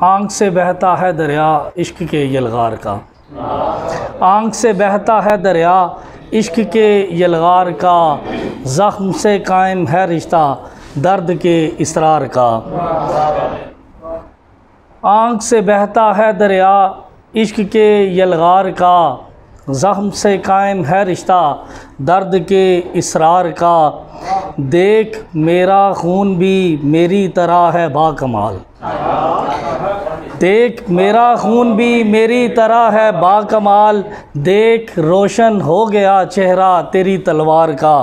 आँख से बहता है दरिया इश्क के यलगार का, आँख से बहता है दरिया इश्क के यलगार का, ज़ख्म से कायम है रिश्ता दर्द के इसरार का। आँख से बहता है दरिया इश्क के यलगार का, ज़ख्म से कायम है रिश्ता दर्द के इसरार का। देख मेरा खून भी मेरी तरह है बाकमाल, देख मेरा खून भी मेरी तरह है बाकमाल, देख रोशन हो गया चेहरा तेरी तलवार का।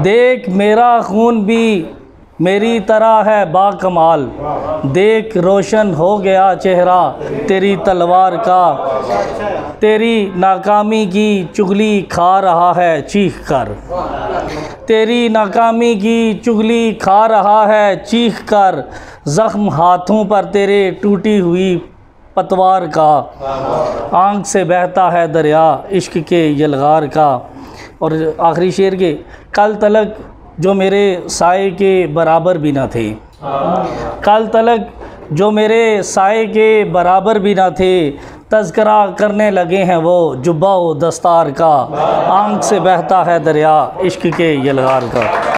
देख मेरा खून भी मेरी तरह है बाकमाल, देख रोशन हो गया चेहरा तेरी तलवार का। तेरी नाकामी की चुगली खा रहा है चीख कर, तेरी नाकामी की चुगली खा रहा है चीख कर, ज़ख्म हाथों पर तेरे टूटी हुई पतवार का। आँख से बहता है दरिया इश्क के यलगार का। और आखिरी शेर के, कल तलक जो मेरे साए के बराबर भी न थे, कल तलक जो मेरे साए के बराबर भी न थे, तज़किरा करने लगे हैं वो जुब्बा व दस्तार का। आँख से बहता है दरिया इश्क के यलगार का।